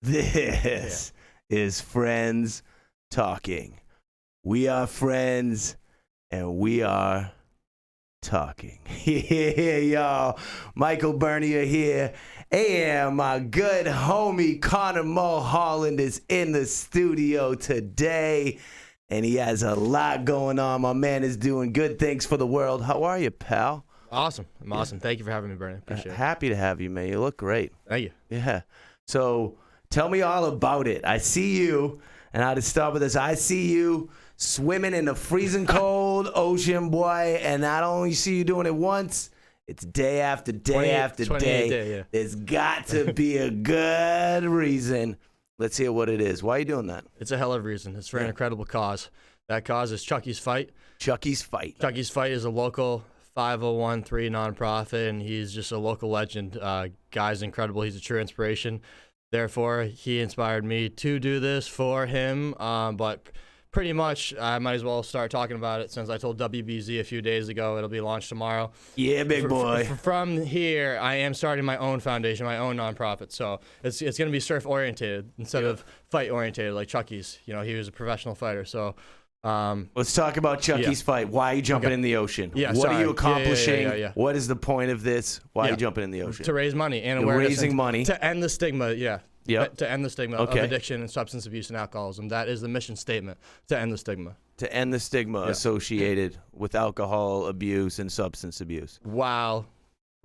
This is Friends Talking. We are friends, and we are talking. Yeah, y'all. Michael Bernier here. And my good homie Connor Mulholland is in the studio today, and he has a lot going on. My man is doing good things for the world. How are you, pal? Awesome. I'm awesome. Thank you for having me, Bernie. Appreciate it. Happy to have you, man. You look great. Thank you. Yeah. So tell me all about it. I see you, and I'll just start with this. I see you swimming in the freezing cold ocean, boy, and not only see you doing it once, it's day after day after day. Yeah. There's got to be a good reason. Let's hear what it is. Why are you doing that? It's a hell of a reason. It's for an incredible cause. That cause is Chucky's Fight. Chucky's Fight. Chucky's Fight is a local 501(c) nonprofit, and he's just a local legend. Guy's incredible. He's a true inspiration. Therefore, he inspired me to do this for him. But pretty much, I might as well start talking about it since I told WBZ a few days ago it'll be launched tomorrow. Yeah, big boy. From here, I am starting my own foundation, my own nonprofit. So it's going to be surf-oriented instead of fight-oriented like Chucky's. You know, he was a professional fighter. So let's talk about Chucky's Fight. Why are you jumping in the ocean? What are you accomplishing? What is the point of this? Why are you jumping in the ocean? To raise money and awareness. Raising money. To end the stigma, Yep. To end the stigma of addiction and substance abuse and alcoholism. That is the mission statement, to end the stigma. To end the stigma associated with alcohol abuse and substance abuse. While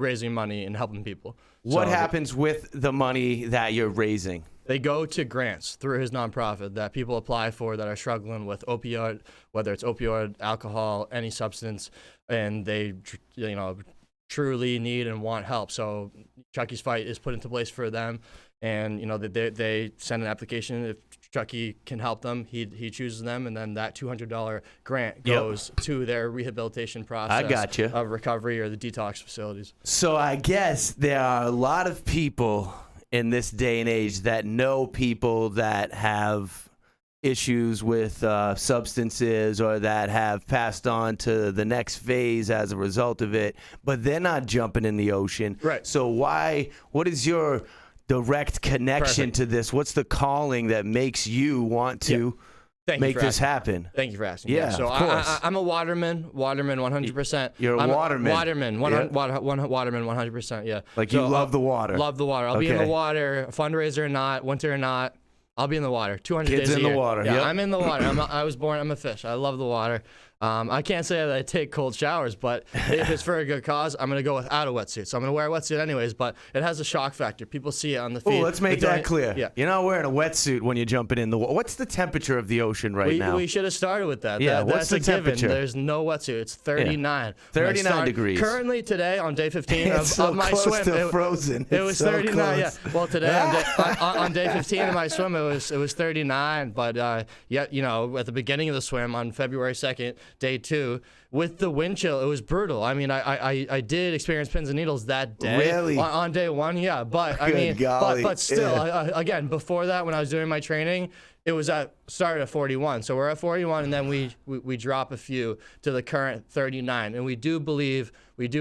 raising money and helping people. What happens with the money that you're raising? They go to grants through his nonprofit that people apply for that are struggling with opioid, whether it's opioid, alcohol, any substance, and they, truly need and want help. So Chucky's Fight is put into place for them, and they send an application. If Chucky can help them, he chooses them, and then that $200 grant goes to their rehabilitation process of recovery or the detox facilities. So I guess there are a lot of people in this day and age that know people that have issues with substances or that have passed on to the next phase as a result of it, but they're not jumping in the ocean. Right. So what is your direct connection to this? What's the calling that makes you want to make this happen? Thank you for asking. Yeah, so of course. I'm a waterman 100%. You're a waterman. Waterman 100%, yeah. Like you love the water. Love the water. I'll be in the water, fundraiser or not, winter or not. I'll be in the water 200 days a year. Kids in the water. Yeah, I'm in the water. I'm a fish. I love the water. I can't say that I take cold showers, but if it's for a good cause, I'm going to go without a wetsuit. So I'm going to wear a wetsuit anyways, but it has a shock factor. People see it on the feed. Oh, let's make that clear. Yeah. You're not wearing a wetsuit when you're jumping in the water. What's the temperature of the ocean now? We should have started with that. Yeah, what's that's the a temperature? given. There's no wetsuit. It's 39. 39 degrees. Currently today on day 15 it's of my close swim, to frozen. It was so 39. Close. Yeah. Well, today on day 15 of my swim, it was 39. But at the beginning of the swim on February 2nd, day 2. With the wind chill, it was brutal. I mean, I did experience pins and needles that day. Really? On day 1, yeah. But but still, again, before that, when I was doing my training, it was started at 41. So we're at 41, and then we drop a few to the current 39. And we do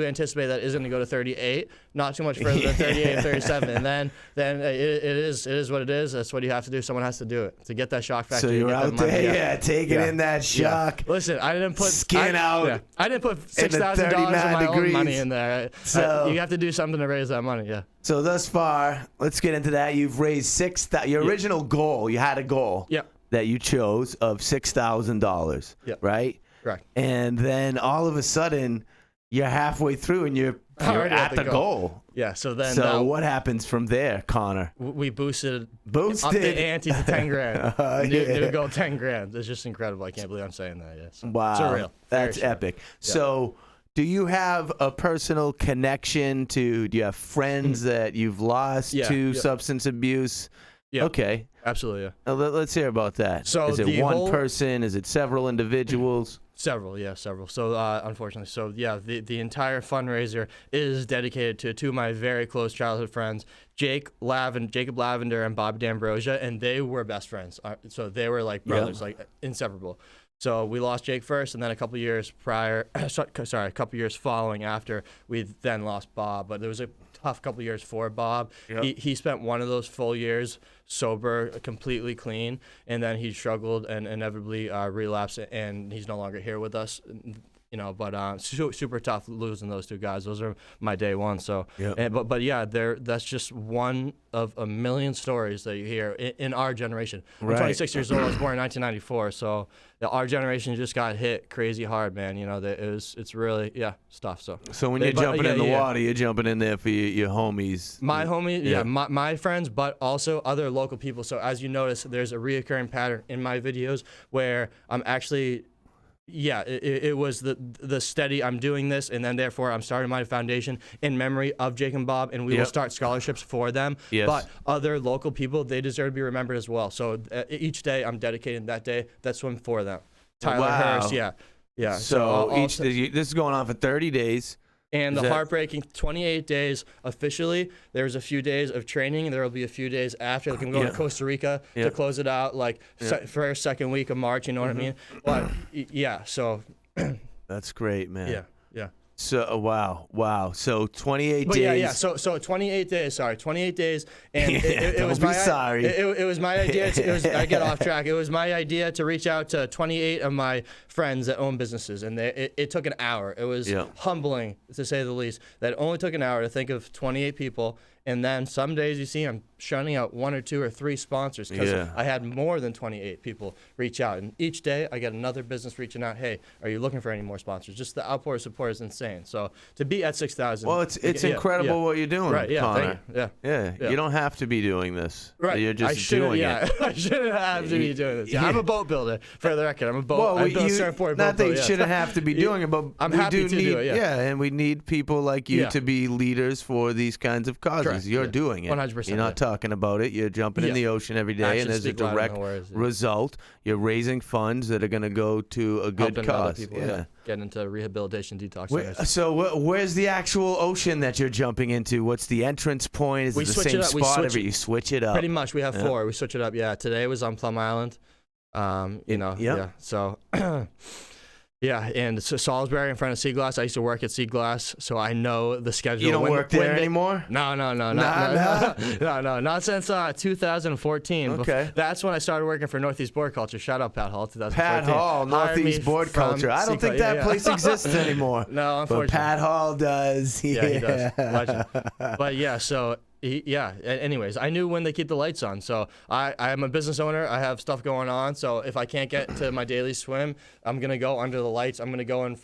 anticipate that is going to go to 38, not too much further than 38 and 37. And then it is what it is. That's what you have to do. Someone has to do it to get that shock factor. So you're out there, taking in that shock. Yeah. Listen, I didn't put skin out. Yeah. I didn't put $6,000 of my own money in there. So you have to do something to raise that money. Yeah. So thus far, let's get into that. You've raised your original goal. You had a goal that you chose of $6,000. Right. Correct. And then all of a sudden, you're halfway through and you're at the goal. Yeah. So then. So what happens from there, Connor? We boosted up the ante to 10 grand. New goal 10 grand. It's just incredible. I can't believe I'm saying that. Yes. Wow. Surreal. That's epic. Yeah. So, do you have a personal connection to? Do you have friends that you've lost to substance abuse? Yeah. Okay. Absolutely. Yeah. Let's hear about that. So is it one person? Is it several individuals? Several. So unfortunately, the entire fundraiser is dedicated to two of my very close childhood friends, Jacob Lavender and Bob D'Ambrosia, and they were best friends. So they were like brothers, like inseparable. So we lost Jake first, and then a couple years following after, we then lost Bob. But there was a tough couple years for Bob. Yep. He spent one of those full years sober, completely clean, and then he struggled and inevitably relapsed, and he's no longer here with us. But super tough losing those two guys. Those are my day one. So, Yep. but yeah, that's just one of a million stories that you hear in our generation. I'm Right. 26 years old. I was born in 1994. So our generation just got hit crazy hard, man. It's really tough. So when you're jumping in the water, you're jumping in there for your homies. My homies, my friends, but also other local people. So as you notice, there's a reoccurring pattern in my videos where I'm actually. Yeah, it was the steady, I'm doing this, and then therefore I'm starting my foundation in memory of Jake and Bob, and we will start scholarships for them. Yes. But other local people, they deserve to be remembered as well. So each day I'm dedicating that day, that swim for them. Tyler Hurst, yeah. So this is going on for 30 days. And the heartbreaking 28 days officially. There's a few days of training, and there will be a few days after. Like I'm going to Costa Rica to close it out, first, second week of March. You know what I mean? But so that's great, man. Yeah. So wow. So 28 but days. So 28 days. Sorry, 28 days, and it was my sorry. It was my idea. I get off track. It was my idea to reach out to 28 of my friends that own businesses, and it took an hour. It was humbling, to say the least, that it only took an hour to think of 28 people. And then some days you see I'm shunning out 1 or 2 or 3 sponsors because I had more than 28 people reach out. And each day I get another business reaching out, hey, are you looking for any more sponsors? Just the outpour of support is insane. So to be at 6,000. Well, it's incredible what you're doing, right, Connor. Thank you. Yeah. You don't have to be doing this. Right. You're just doing it. I shouldn't have to be doing this. Yeah, I'm a boat builder, for the record. I build surfboard not boat that you builder, shouldn't have to be doing it, but I'm happy to do it, and we need people like you to be leaders for these kinds of causes. Correct, You're doing it. 100%. You're not talking about it. You're jumping in the ocean every day, and there's a direct result. You're raising funds that are going to go to a good helping cause. other people, get into rehabilitation detox centers. So where's the actual ocean that you're jumping into? What's the entrance point? Is it the same spot? You switch it up. Pretty much. We have 4. We switch it up. Yeah. Today was on Plum Island. So. And so Salisbury in front of Sea Glass. I used to work at Sea Glass, so I know the schedule. You don't work there anymore? No, not since 2014. Okay. That's when I started working for Northeast Board Culture. Shout out Pat Hall, 2014. Pat Hall, Northeast Board Culture. I don't think that place exists anymore. No, unfortunately. But Pat Hall does. Yeah, he does. Legend. But so. Anyways, I knew when they keep the lights on. So I'm a business owner. I have stuff going on. So if I can't get to my daily swim, I'm going to go under the lights. I'm going to go in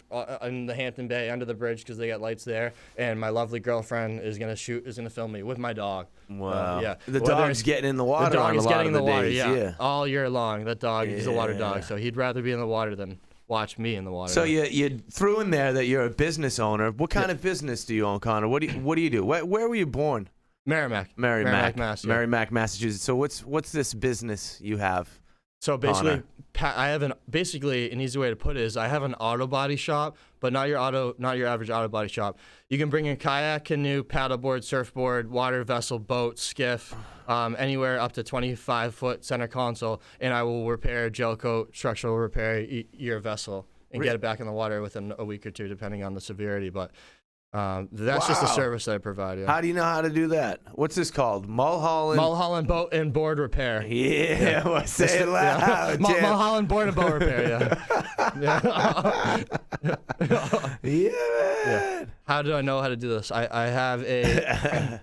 the Hampton Bay under the bridge because they got lights there. And my lovely girlfriend is going to film me with my dog. Wow. The dog's getting in the water. The dog is getting in the water, days. all year long. That dog, he's a water dog. So he'd rather be in the water than watch me in the water. So you threw in there that you're a business owner. What kind of business do you own, Connor? What do you do? Where were you born? Merrimack, Mass. Yeah. Merrimack, Massachusetts. So what's this business you have? So basically, I have an easy way to put it is I have an auto body shop, but not your average auto body shop. You can bring in kayak, canoe, paddleboard, surfboard, water vessel, boat, skiff, anywhere up to 25-foot center console, and I will repair, gel coat, structural repair your vessel and get it back in the water within a week or 2, depending on the severity. But that's just a service that I provide. Yeah. How do you know how to do that? What's this called? Mulholland Boat and Board Repair. Yeah. Well, say it loud. Mulholland Board and Boat Repair. Yeah. How do I know how to do this? I have a.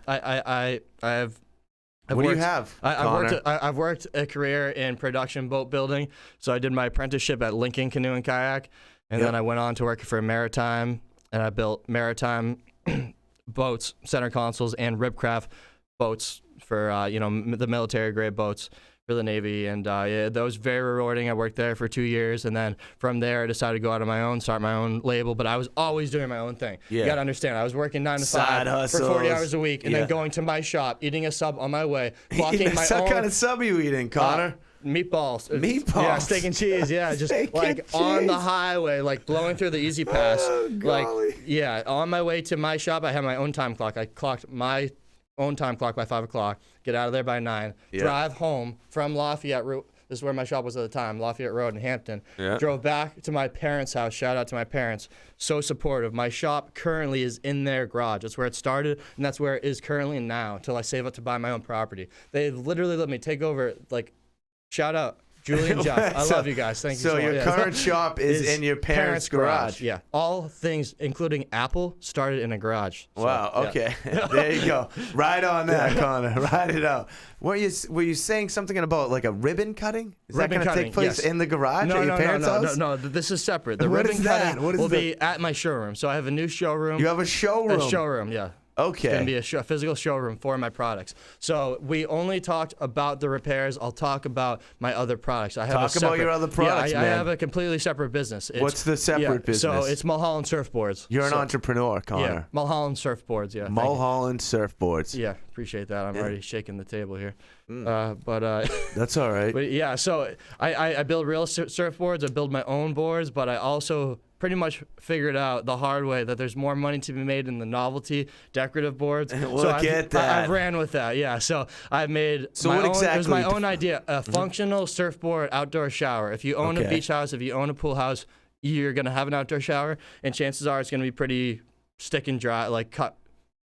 What do you have? I've worked a career in production boat building. So I did my apprenticeship at Lincoln Canoe and Kayak, and then I went on to work for Maritime. And I built maritime boats, center consoles, and ribcraft boats for the military grade boats for the Navy. And that was very rewarding. I worked there for 2 years, and then from there I decided to go out on my own, start my own label. But I was always doing my own thing. Yeah. You gotta understand, I was working 9 to 5 for 40 hours a week, and then going to my shop, eating a sub on my way, clocking my own. What kind of sub are you eating, Connor? Meatballs. Yeah, steak and cheese. Yeah, just on the highway, blowing through the Easy Pass. On my way to my shop, I had my own time clock. I clocked my own time clock by 5 o'clock. Get out of there by 9. Drive home from Lafayette This is where my shop was at the time, Lafayette Road in Hampton. Yeah. Drove back to my parents' house. Shout out to my parents. So supportive. My shop currently is in their garage. That's where it started, and that's where it is currently now until I save up to buy my own property. They literally let me take over, like, shout out. Julie and Jeff, I love you guys. Thank you so much. So your current shop is in your parents' garage. Yeah, all things, including Apple, started in a garage. So, Wow. Okay. There you go. Right on that, Connor. Write it out. Were you saying something about like a ribbon cutting? Is that going to take place in the garage at your parents' house? No. This is separate. The What ribbon is that? cutting will be at my showroom. So I have a new showroom. You have a showroom. A showroom, yeah. Okay. It's going to be a physical showroom for my products. So we only talked about the repairs. I'll talk about my other products. I have about your other products, I man. have a completely separate business. What's the separate business? So it's Mulholland Surfboards. You're an entrepreneur, Connor. Yeah, Mulholland Surfboards, yeah. Mulholland Surfboards. Yeah, appreciate that. I'm already shaking the table here. That's all right. But yeah, so I build real surfboards. I build my own boards, but I also pretty much figured out the hard way that there's more money to be made in the novelty decorative boards. I've ran with that, yeah. So I've made it was my own idea, a functional surfboard outdoor shower. If you own a beach house, if you own a pool house, you're going to have an outdoor shower, and chances are it's going to be pretty stick and dry, like cut.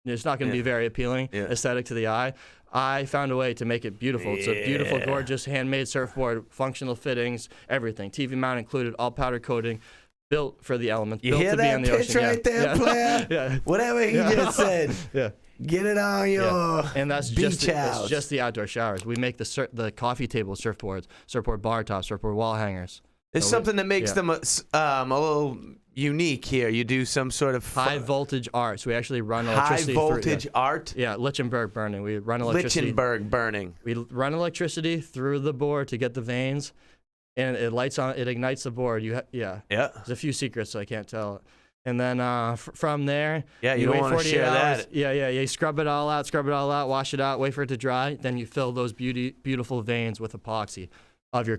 It's not going to be very appealing aesthetic to the eye. I found a way to make it beautiful. It's a beautiful, gorgeous, handmade surfboard, functional fittings, everything. TV mount included, all powder coating. Built for the elements. You built hear to that be on the pitch ocean. right there, player? Yeah. Whatever he just said. Yeah. Get it on your And that's beach house. That's just the outdoor showers. We make the coffee table surfboards, surfboard bar tops, surfboard wall hangers. It's something that makes them a little unique here. You do some sort of high voltage art. So we actually run electricity. High voltage art? Yeah, Lichtenberg burning. We run electricity. Lichtenberg burning. We run electricity through the board to get the vanes. And it lights on. It ignites the board. Yeah. There's a few secrets so I can't tell. And then from there, you don't want to share hours. that. Yeah. You scrub it all out, wash it out, wait for it to dry. Then you fill those beautiful veins with epoxy of your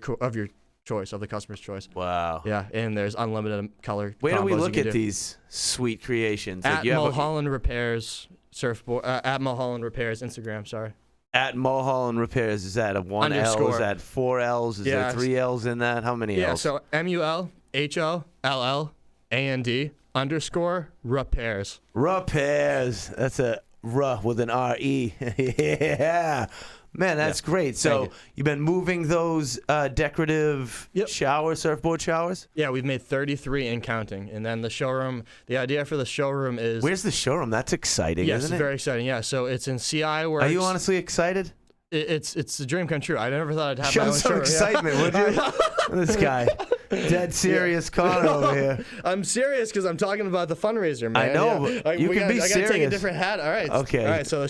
choice, of the customer's choice. Wow. Yeah, and there's unlimited color. Where do we look at these sweet creations? At Mulholland Repairs surfboard. At Mulholland Repairs Instagram. Sorry. At Mulholland Repairs, is that a 1 L? Is that 4 L's? Is there 3 L's in that? How many L's? Yeah, so MULHOLLAND_repairs. Repairs. That's a R with an R-E. Yeah. Man, that's great. So you've been moving those decorative surfboard showers? Yeah, we've made 33 and counting. And then the showroom, the idea for the showroom is... Where's the showroom? That's exciting, isn't it? Yes, it's very exciting. Yeah, so it's in CI Works. Are you honestly excited? It's a dream come true. I never thought I'd have my own showroom. Show some excitement, would you? This guy. Dead serious Connor over here. I'm serious because I'm talking about the fundraiser, man. I know. You can be serious. I gotta take a different hat. All right. Okay. All right. So the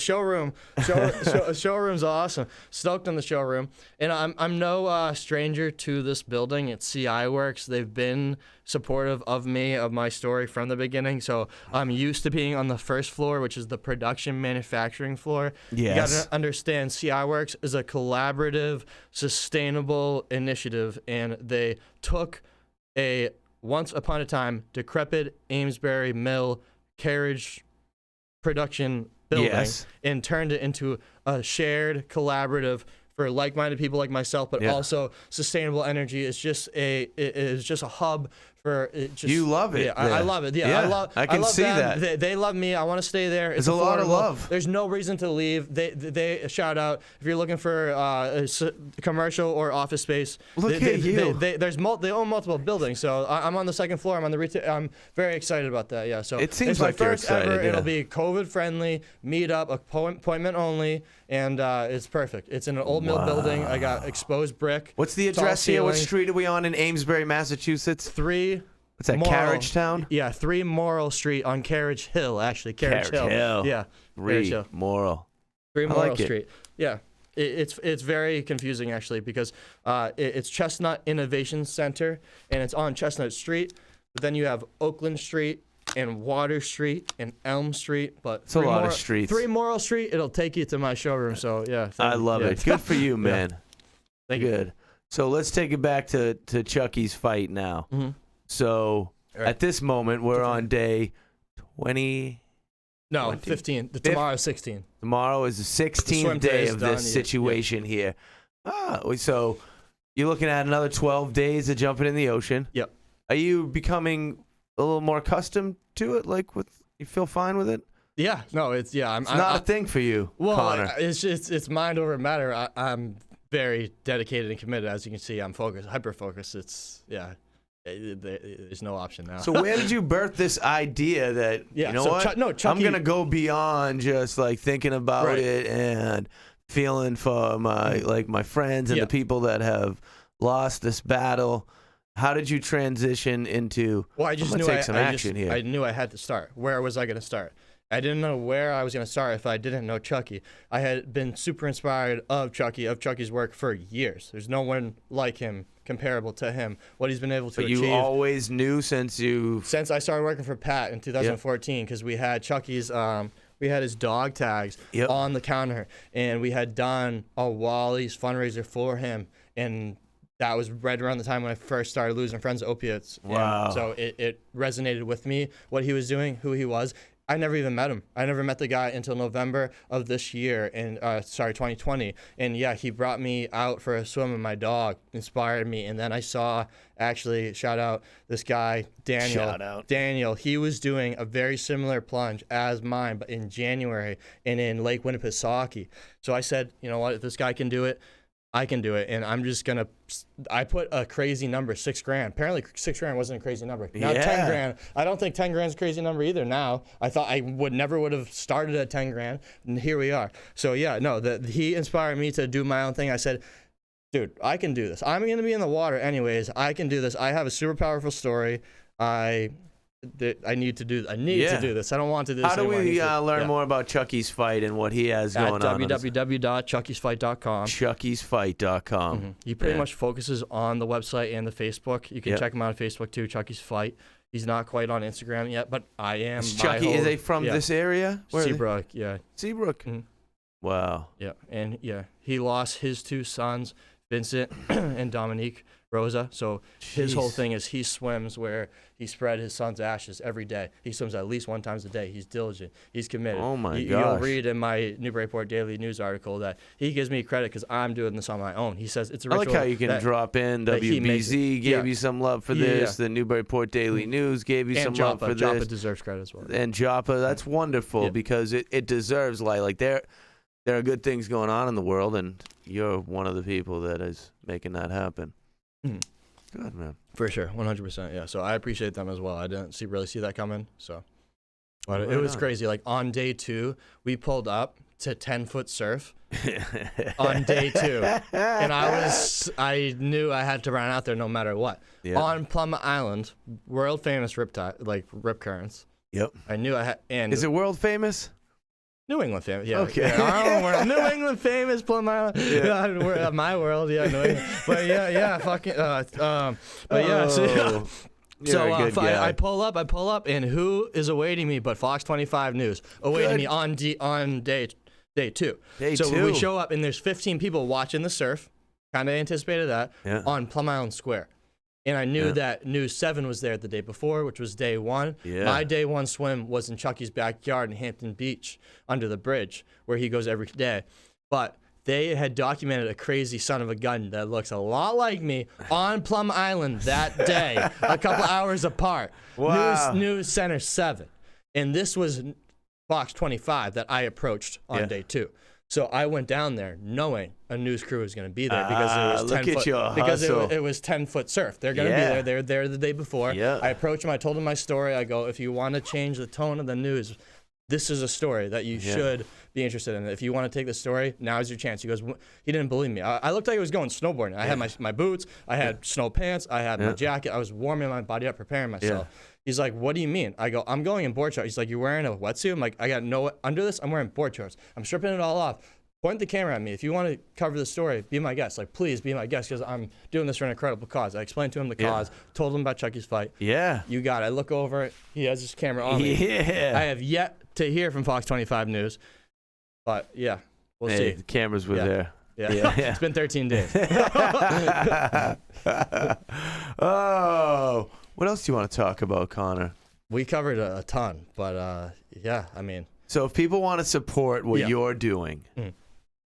showroom's awesome. Stoked on the showroom, and I'm no stranger to this building. It's CI Works. They've been supportive of me, of my story from the beginning. So I'm used to being on the first floor, which is the production manufacturing floor. Yes. You gotta understand, CI Works is a collaborative, sustainable initiative, and they took a once upon a time decrepit Amesbury Mill carriage production building and turned it into a shared collaborative for like-minded people like myself, but also sustainable energy. It's just it is just a hub for it. Just, you love it. Yeah, I love it. Yeah, I can see them. that. They love me. I want to stay there. It's There's a lot of love. There's no reason to leave. They shout out if you're looking for commercial or office space. Look at you. They own multiple buildings. So I'm on the second floor. I'm on the retail. I'm very excited about that. Yeah. So it seems it's like my you're first excited. ever. It'll be COVID friendly, meet up, appointment only, and it's perfect. It's in an old mill building. I got exposed brick. What's the address here? What street are we on in Amesbury, Massachusetts? 3. What's that, Carriage Town? Yeah, 3 Morrill Street on Carriage Hill, actually. Carriage Hill. Yeah. 3 Morrill. 3 Morrill Street. Yeah. It's very confusing, actually, because it's Chestnut Innovation Center, and it's on Chestnut Street. But then you have Oakland Street and Water Street and Elm Street. But it's a lot of streets. 3 Morrill Street, it'll take you to my showroom. So, yeah. I love it. Good for you, man. Thank you. Good. So let's take it back to Chucky's fight now. Mm-hmm. So at this moment, we're on day 20. No, 15. Tomorrow's 16. Tomorrow is the 16th day of this situation here. So you're looking at another 12 days of jumping in the ocean. Yep. Are you becoming a little more accustomed to it? Like, you feel fine with it? Yeah. No, it's It's not a thing for you, well, Connor. it's mind over matter. I'm very dedicated and committed. As you can see, I'm focused, hyper focused. It's there's no option now. So where did you birth this idea that you know what? Chucky, I'm gonna go beyond just like thinking about it and feeling for my friends and the people that have lost this battle. How did you transition into? Well, I just knew take some action here. I knew I had to start. Where was I going to start? I didn't know where I was going to start if I didn't know Chucky. I had been super inspired of Chucky's work for years. There's no one like him, comparable to him, what he's been able to achieve. You always knew since I started working for Pat in 2014, because we had Chucky's, we had his dog tags on the counter, and we had done a Wally's fundraiser for him, and that was right around the time when I first started losing friends to opiates. Wow. And so it resonated with me, what he was doing, who he was. I never even met him. I never met the guy until November of this year, 2020. And yeah, he brought me out for a swim with my dog, inspired me. And then I saw, actually, shout out this guy, Daniel. Shout out. Daniel, he was doing a very similar plunge as mine, but in January and in Lake Winnipesaukee. So I said, you know what, if this guy can do it, I can do it, and I'm just gonna. I put a crazy number, $6,000. Apparently, $6,000 wasn't a crazy number. Now $10,000. I don't think $10,000 is a crazy number either. Now I thought I never would have started at $10,000, and here we are. So yeah, no, he inspired me to do my own thing. I said, dude, I can do this. I'm gonna be in the water anyways. I can do this. I have a super powerful story. I need to do this. I don't want to do this. How do anymore. we learn more about Chucky's fight and what he has going on? At www.chuckysfight.com. Chuckysfight.com. Mm-hmm. He pretty much focuses on the website and the Facebook. You can check him out on Facebook too, Chucky's Fight. He's not quite on Instagram yet, but I am. Is they from this area? Seabrook, yeah. Seabrook? Mm-hmm. Wow. Yeah, and he lost his two sons, Vincent and Dominique Rosa. So his whole thing is he swims where he spread his son's ashes every day. He swims at least one time a day. He's diligent. He's committed. Oh my gosh. You'll read in my Newburyport Daily News article that he gives me credit because I'm doing this on my own. He says it's a ritual. I like how you can drop in. WBZ gave you some love for this. The Newburyport Daily News gave you some love for this. Joppa deserves credit as well. And Joppa, that's wonderful because it deserves like there are good things going on in the world, and you're one of the people that is making that happen. Good, man. For sure, 100%. Yeah. So I appreciate them as well. I didn't really see that coming. So, but it was crazy. Like on day 2, we pulled up to 10-foot surf on day 2, and I knew I had to run out there no matter what. Yeah. On Plum Island, world famous rip currents. Yep. I knew I had. And is it world famous? New England famous, yeah. Okay. Our world. New England famous, Plum Island. Yeah. My world, yeah. New England. But yeah, fucking. But yeah, so I pull up, and who is awaiting me but Fox 25 News awaiting me on day 2. We show up, and there's 15 people watching the surf. Kind of anticipated that on Plum Island Square. And I knew that News 7 was there the day before, which was day 1. Yeah. My day 1 swim was in Chucky's backyard in Hampton Beach under the bridge where he goes every day. But they had documented a crazy son of a gun that looks a lot like me on Plum Island that day, a couple hours apart. Wow. News Center 7. And this was Fox 25 that I approached on day 2. So I went down there knowing a news crew was going to be there because it was 10-foot surf. They're going to be there. They're there the day before. Yeah. I approached him. I told him my story. I go, if you want to change the tone of the news, this is a story that you should be interested in. If you want to take the story, now's your chance. He goes, he didn't believe me. I looked like I was going snowboarding. I had my boots. I had snow pants. I had my jacket. I was warming my body up, preparing myself. Yeah. He's like, what do you mean? I go, I'm going in board shorts. He's like, you're wearing a wetsuit? I'm like, I got no under this. I'm wearing board shorts. I'm stripping it all off. Point the camera at me. If you want to cover the story, be my guest. Like, please be my guest because I'm doing this for an incredible cause. I explained to him the cause, told him about Chucky's fight. Yeah. You got it. I look over. He has his camera on me. Yeah. I have yet to hear from Fox 25 News. But, we'll see. The cameras were there. Yeah. It's been 13 days. Oh. What else do you want to talk about, Connor? We covered a ton. But, I mean. So if people want to support what you're doing,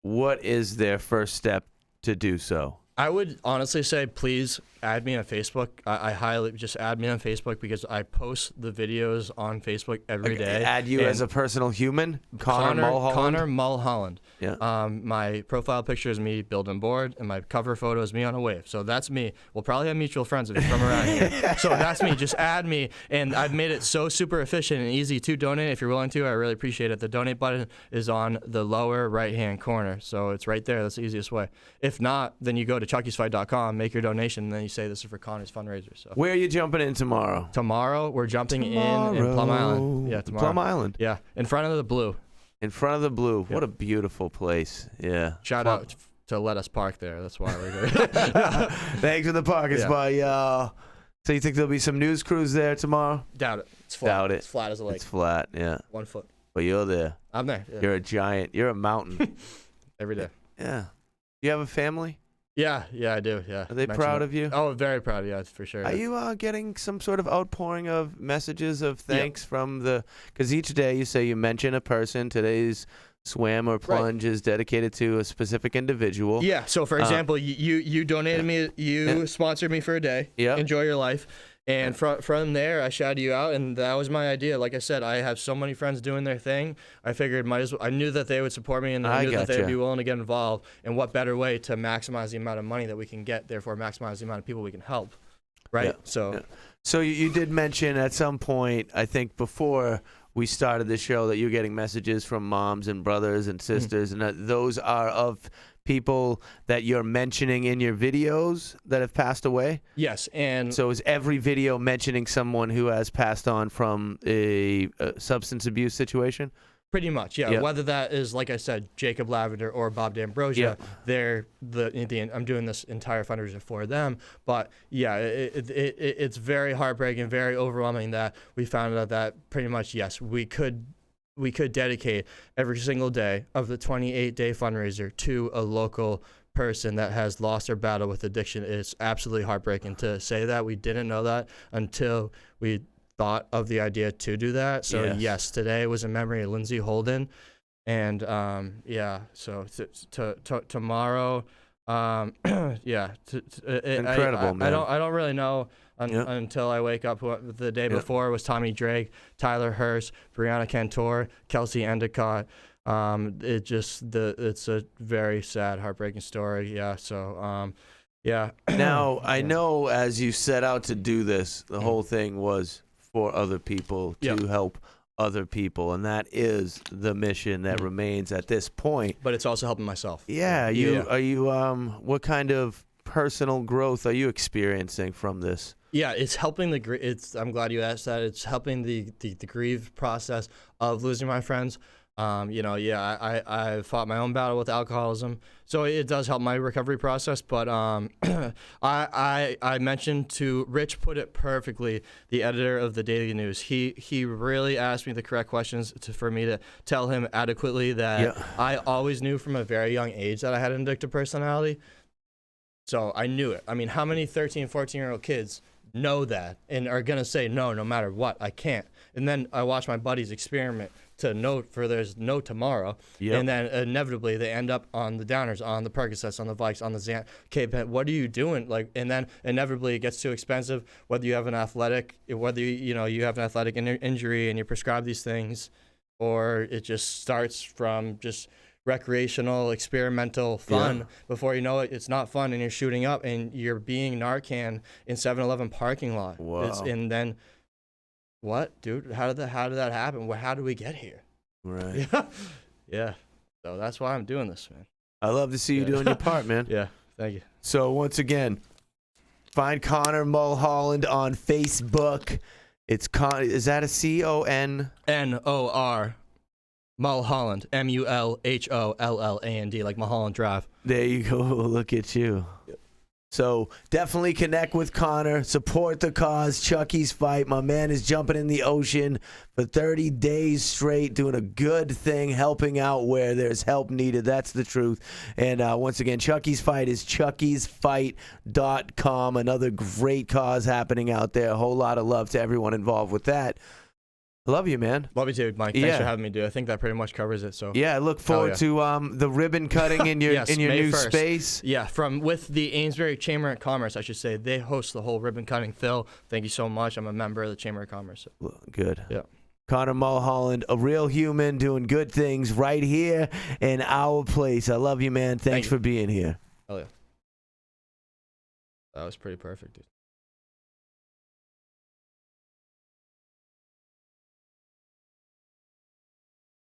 what is their first step to do so? I would honestly say, please add me on Facebook. I highly just add me on Facebook because I post the videos on Facebook every day. Add you as a personal human, Connor Mulholland. Connor Mulholland. Yeah. My profile picture is me building board, and my cover photo is me on a wave. So that's me. We'll probably have mutual friends if you're from around here. So that's me. Just add me, and I've made it so super efficient and easy to donate. If you're willing to, I really appreciate it. The donate button is on the lower right-hand corner, so it's right there. That's the easiest way. If not, then you go to chuckysfight.com, make your donation, and then you say this is for Connor's fundraiser. So where are you jumping in tomorrow? Tomorrow we're jumping in Plum Island. Yeah, tomorrow. Plum Island. Yeah, in front of the Blue. In front of the Blue. Yep. What a beautiful place. Yeah. Shout out to let us park there. That's why we're good. Thanks for the parking spot, y'all. So you think there'll be some news crews there tomorrow? Doubt it. It's flat. Doubt it. It's flat as a lake. It's flat, yeah. 1 foot. But you're there. I'm there. Yeah. You're a giant. You're a mountain. Every day. Yeah. You have a family? Yeah, I do. Yeah. Are they proud of you? Oh, very proud. Yeah, for sure. Are you getting some sort of outpouring of messages of thanks from the? Because each day you say you mention a person. Today's swim or plunge is dedicated to a specific individual. Yeah. So for example, you donated me. You sponsored me for a day. Yeah. Enjoy your life. And from there, I shouted you out, and that was my idea. Like I said, I have so many friends doing their thing. I figured I knew that they would support me, and I knew that they would be willing to get involved. And what better way to maximize the amount of money that we can get, therefore maximize the amount of people we can help, right? Yeah. So you did mention at some point, I think before we started the show, that you're getting messages from moms and brothers and sisters, and that those are of people that you're mentioning in your videos that have passed away? Yes. And so is every video mentioning someone who has passed on from a substance abuse situation? Pretty much, yeah. Whether that is, like I said, Jacob Lavender or Bob D'Ambrosia, I'm doing this entire fundraiser for them. But yeah, it's very heartbreaking, very overwhelming that we found out that pretty much, yes, we could dedicate every single day of the 28-day fundraiser to a local person that has lost their battle with addiction. It's absolutely heartbreaking to say that. We didn't know that until we thought of the idea to do that. So yes, today was in memory of Lindsay Holden. And so tomorrow, incredible, man. I don't really know until I wake up. The day before was Tommy Drake, Tyler Hurst, Brianna Cantor, Kelsey Endicott. It's a very sad, heartbreaking story. Yeah. So Now I know as you set out to do this, the whole thing was for other people, to help other people, and that is the mission that remains at this point. But it's also helping myself. Yeah. Are you what kind of personal growth are you experiencing from this? Yeah, it's helping I'm glad you asked that. It's helping the grief process of losing my friends. I fought my own battle with alcoholism, so it does help my recovery process. But I mentioned to Rich, put it perfectly, the editor of the Daily News. He really asked me the correct questions for me to tell him adequately that I always knew from a very young age that I had an addictive personality. So I knew it. I mean, how many 13, 14-year-old kids know that and are going to say no matter what? I can't. And then I watch my buddies experiment to know for there's no tomorrow. And then inevitably they end up on the downers, on the Percocets, on the Vikes, on the Xan. Okay, but what are you doing? And then inevitably it gets too expensive, whether you have an athletic injury and you're prescribed these things, or it just starts from just recreational, experimental fun. Before you know it, it's not fun, and you're shooting up, and you're being Narcan in 7-Eleven parking lot. Wow. And then, what, dude? How did that happen? How did we get here? Right. Yeah. So that's why I'm doing this, man. I love to see you doing your part, man. Yeah. Thank you. So once again, find Connor Mulholland on Facebook. It's is that a CON? NOR. Mulholland, MULHOLLAND, like Mulholland Drive. There you go. Look at you. Yep. So definitely connect with Connor. Support the cause. Chucky's Fight. My man is jumping in the ocean for 30 days straight, doing a good thing, helping out where there's help needed. That's the truth. And once again, Chucky's Fight is chuckysfight.com. Another great cause happening out there. A whole lot of love to everyone involved with that. Love you, man. Love you too, Mike. Thanks for having me, dude. I think that pretty much covers it. So yeah, I look forward to the ribbon cutting in your yes, in your May new 1st. space. Yeah, with the Amesbury Chamber of Commerce, I should say. They host the whole ribbon cutting. Phil, thank you so much. I'm a member of the Chamber of Commerce. Good. Yeah. Connor Mulholland, a real human doing good things right here in our place. I love you, man. Thanks for being here. Hell yeah. That was pretty perfect, dude.